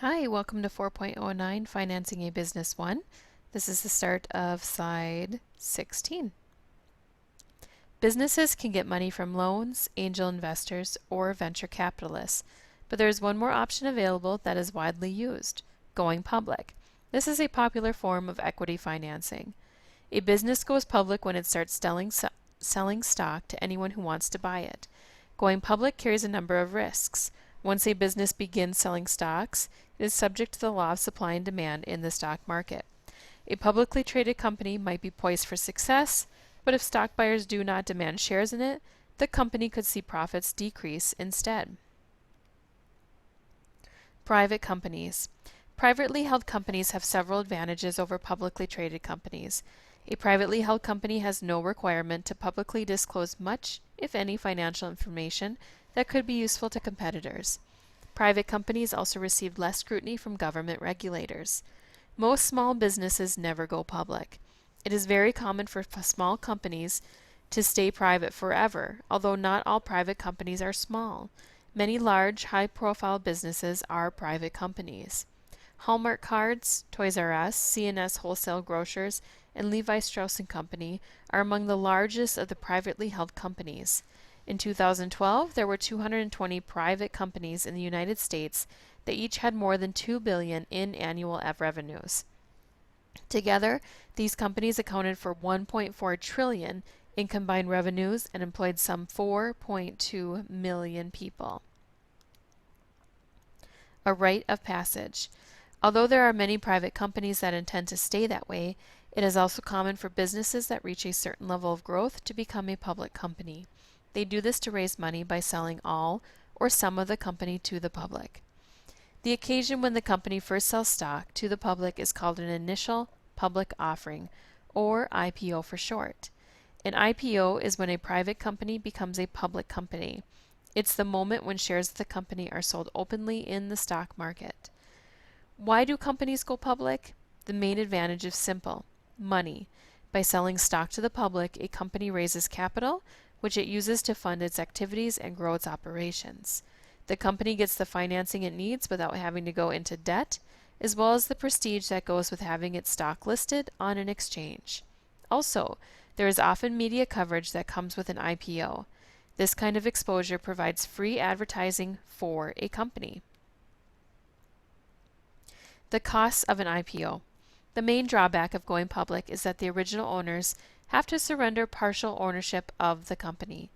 Hi, welcome to 4.09 Financing a Business 1. This is the start of slide 16. Businesses can get money from loans, angel investors, or venture capitalists, but there is one more option available that is widely used: going public. This is a popular form of equity financing. A business goes public when it starts selling stock to anyone who wants to buy it. Going public carries a number of risks. Once a business begins selling stocks, it is subject to the law of supply and demand in the stock market. A publicly traded company might be poised for success, but if stock buyers do not demand shares in it, the company could see profits decrease instead. Private companies. Privately held companies have several advantages over publicly traded companies. A privately held company has no requirement to publicly disclose much, if any, financial information that could be useful to competitors. Private companies also receive less scrutiny from government regulators. Most small businesses never go public. It is very common for small companies to stay private forever, although not all private companies are small. Many large, high-profile businesses are private companies. Hallmark Cards, Toys R Us, C&S Wholesale Grocers, and Levi Strauss & Company are among the largest of the privately held companies. In 2012, there were 220 private companies in the United States that each had more than $2 billion in annual revenues. Together, these companies accounted for $1.4 trillion in combined revenues and employed some 4.2 million people. A rite of passage. Although there are many private companies that intend to stay that way, it is also common for businesses that reach a certain level of growth to become a public company. They do this to raise money by selling all or some of the company to the public. The occasion when the company first sells stock to the public is called an initial public offering, or IPO for short. An IPO is when a private company becomes a public company. It's the moment when shares of the company are sold openly in the stock market. Why do companies go public? The main advantage is simple: money. By selling stock to the public, a company raises capital, which it uses to fund its activities and grow its operations. The company gets the financing it needs without having to go into debt, as well as the prestige that goes with having its stock listed on an exchange. Also, there is often media coverage that comes with an IPO. This kind of exposure provides free advertising for a company. The costs of an IPO. The main drawback of going public is that the original owners have to surrender partial ownership of the company.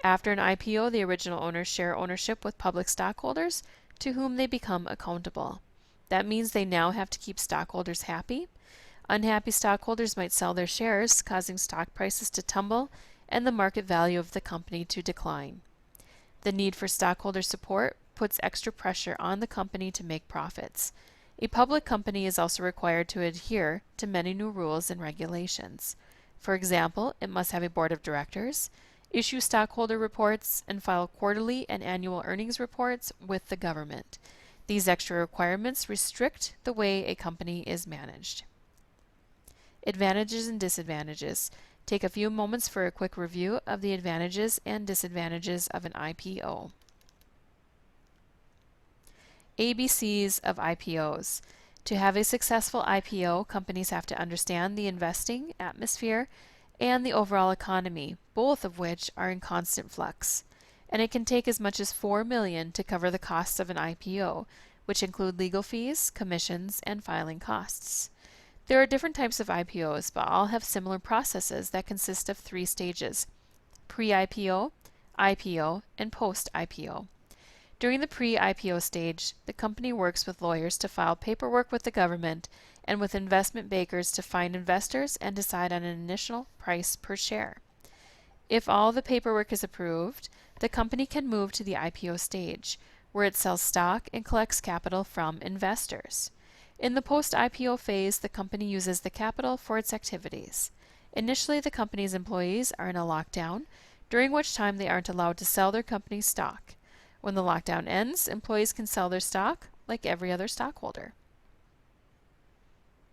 After an IPO, the original owners share ownership with public stockholders to whom they become accountable. That means they now have to keep stockholders happy. Unhappy stockholders might sell their shares, causing stock prices to tumble and the market value of the company to decline. The need for stockholder support puts extra pressure on the company to make profits. A public company is also required to adhere to many new rules and regulations. For example, it must have a board of directors, issue stockholder reports, and file quarterly and annual earnings reports with the government. These extra requirements restrict the way a company is managed. Advantages and disadvantages. Take a few moments for a quick review of the advantages and disadvantages of an IPO. ABCs of IPOs. To have a successful IPO, companies have to understand the investing atmosphere and the overall economy, both of which are in constant flux. And it can take as much as $4 million to cover the costs of an IPO, which include legal fees, commissions, and filing costs. There are different types of IPOs, but all have similar processes that consist of 3 stages: pre-IPO, IPO, and post-IPO. During the pre-IPO stage, the company works with lawyers to file paperwork with the government and with investment bankers to find investors and decide on an initial price per share. If all the paperwork is approved, the company can move to the IPO stage, where it sells stock and collects capital from investors. In the post-IPO phase, the company uses the capital for its activities. Initially, the company's employees are in a lockdown, during which time they aren't allowed to sell their company's stock. When the lockdown ends, employees can sell their stock like every other stockholder.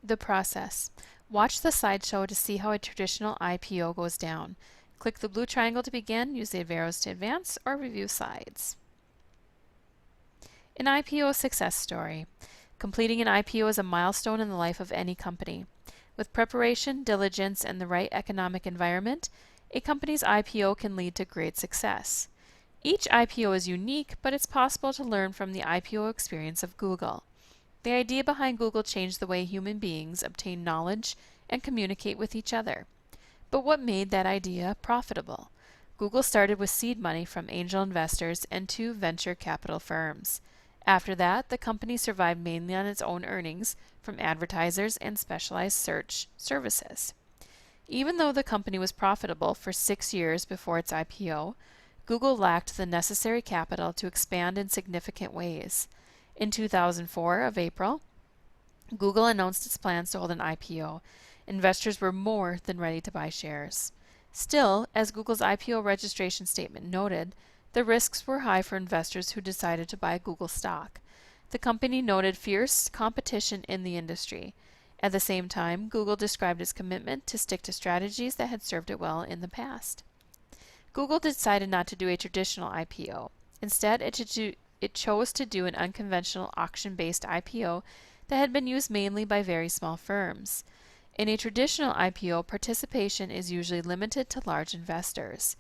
The process. Watch the slideshow to see how a traditional IPO goes down. Click the blue triangle to begin, use the arrows to advance, or review slides. An IPO success story. Completing an IPO is a milestone in the life of any company. With preparation, diligence, and the right economic environment, a company's IPO can lead to great success. Each IPO is unique, but it's possible to learn from the IPO experience of Google. The idea behind Google changed the way human beings obtain knowledge and communicate with each other. But what made that idea profitable? Google started with seed money from angel investors and 2 venture capital firms. After that, the company survived mainly on its own earnings from advertisers and specialized search services. Even though the company was profitable for 6 years before its IPO, Google lacked the necessary capital to expand in significant ways. In 2004 of April, Google announced its plans to hold an IPO. Investors were more than ready to buy shares. Still, as Google's IPO registration statement noted, the risks were high for investors who decided to buy Google stock. The company noted fierce competition in the industry. At the same time, Google described its commitment to stick to strategies that had served it well in the past. Google decided not to do a traditional IPO. Instead, it chose to do an unconventional auction-based IPO that had been used mainly by very small firms. In a traditional IPO, participation is usually limited to large investors.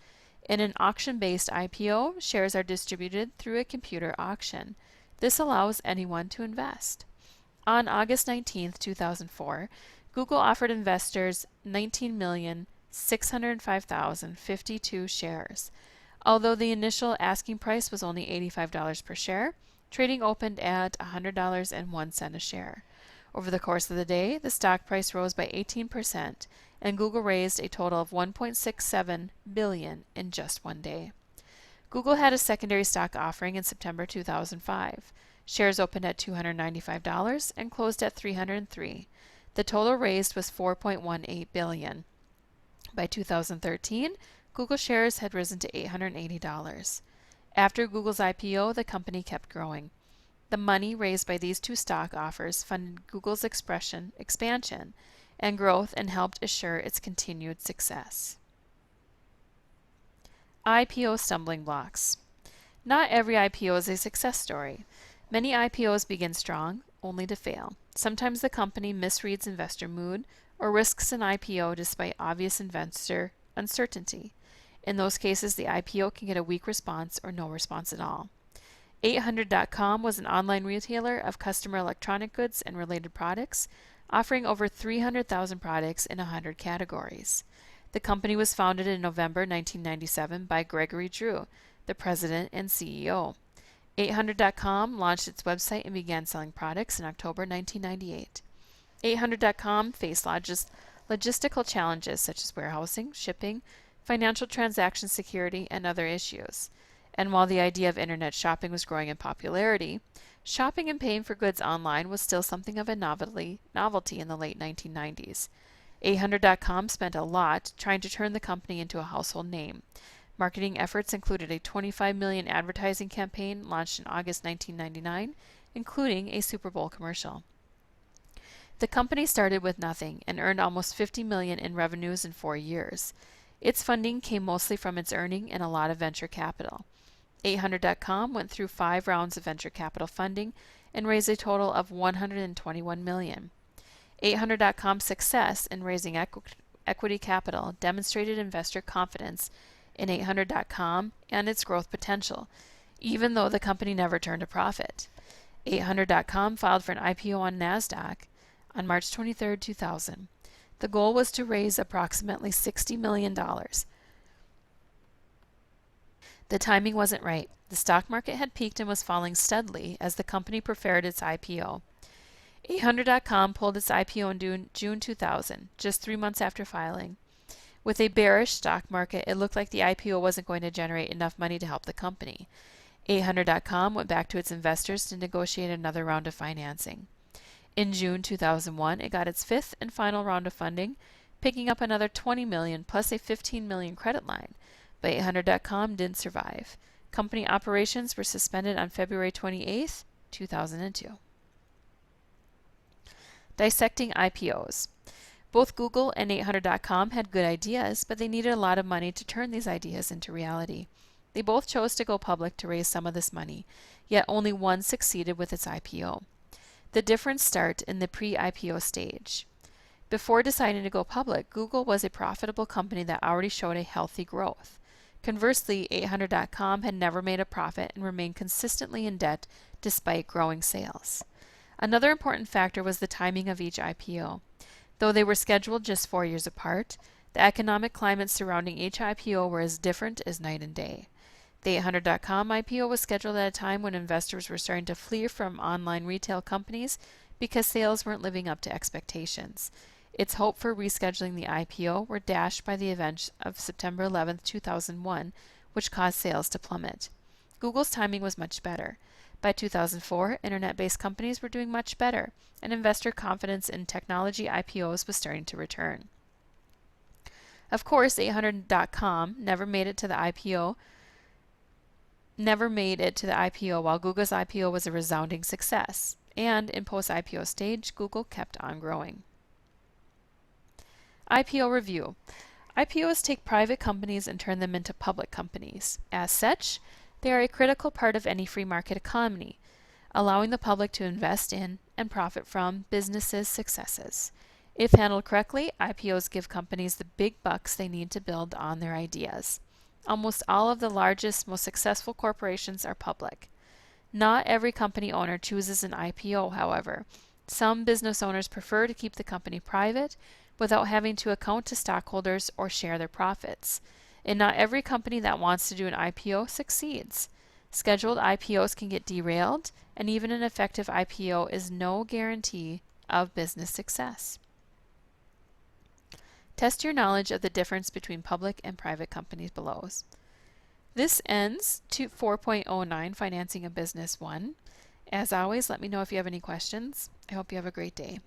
In an auction-based IPO, shares are distributed through a computer auction. This allows anyone to invest. On August 19, 2004, Google offered investors 19,605,052 shares. Although the initial asking price was only $85 per share, trading opened at $100.01 a share. Over the course of the day, the stock price rose by 18%, and Google raised a total of $1.67 billion in just one day. Google had a secondary stock offering in September 2005. Shares opened at $295 and closed at $303. The total raised was $4.18 billion. By 2013, Google shares had risen to $880. After Google's IPO, the company kept growing. The money raised by these 2 stock offers funded Google's expansion and growth and helped assure its continued success. IPO stumbling blocks. Not every IPO is a success story. Many IPOs begin strong, only to fail. Sometimes the company misreads investor mood or risks an IPO despite obvious investor uncertainty. In those cases, the IPO can get a weak response or no response at all. 800.com was an online retailer of consumer electronic goods and related products, offering over 300,000 products in 100 categories. The company was founded in November 1997 by Gregory Drew, the president and CEO. 800.com launched its website and began selling products in October 1998. 800.com faced logistical challenges such as warehousing, shipping, financial transaction security, and other issues. And while the idea of internet shopping was growing in popularity, shopping and paying for goods online was still something of a novelty in the late 1990s. 800.com spent a lot trying to turn the company into a household name. Marketing efforts included a $25 million advertising campaign launched in August 1999, including a Super Bowl commercial. The company started with nothing and earned almost $50 million in revenues in 4 years. Its funding came mostly from its earning and a lot of venture capital. 800.com went through 5 rounds of venture capital funding and raised a total of $121 million. 800.com's success in raising equity capital demonstrated investor confidence in 800.com and its growth potential, even though the company never turned a profit. 800.com filed for an IPO on NASDAQ on March 23, 2000. The goal was to raise approximately $60 million. The timing wasn't right. The stock market had peaked and was falling steadily as the company prepared its IPO. 800.com pulled its IPO in June 2000, just 3 months after filing. With a bearish stock market, it looked like the IPO wasn't going to generate enough money to help the company. 800.com went back to its investors to negotiate another round of financing. In June 2001, it got its 5th and final round of funding, picking up another $20 million plus a $15 million credit line. But 800.com didn't survive. Company operations were suspended on February 28, 2002. Dissecting IPOs. Both Google and 800.com had good ideas, but they needed a lot of money to turn these ideas into reality. They both chose to go public to raise some of this money, yet only one succeeded with its IPO. The difference starts in the pre-IPO stage. Before deciding to go public, Google was a profitable company that already showed a healthy growth. Conversely, 800.com had never made a profit and remained consistently in debt despite growing sales. Another important factor was the timing of each IPO. Though they were scheduled just 4 years apart, the economic climate surrounding each IPO were as different as night and day. The 800.com IPO was scheduled at a time when investors were starting to flee from online retail companies because sales weren't living up to expectations. Its hope for rescheduling the IPO were dashed by the events of September 11, 2001, which caused sales to plummet. Google's timing was much better. By 2004, internet-based companies were doing much better, and investor confidence in technology IPOs was starting to return. Of course, 800.com never made it to the IPO while Google's IPO was a resounding success, and in post-IPO stage, Google kept on growing. IPO review. IPOs take private companies and turn them into public companies. As such, they are a critical part of any free market economy, allowing the public to invest in and profit from businesses' successes. If handled correctly, IPOs give companies the big bucks they need to build on their ideas. Almost all of the largest, most successful corporations are public. Not every company owner chooses an IPO, however. Some business owners prefer to keep the company private without having to account to stockholders or share their profits. And not every company that wants to do an IPO succeeds. Scheduled IPOs can get derailed, and even an effective IPO is no guarantee of business success. Test your knowledge of the difference between public and private companies below. This ends 4.09 Financing a Business 1. As always, let me know if you have any questions. I hope you have a great day.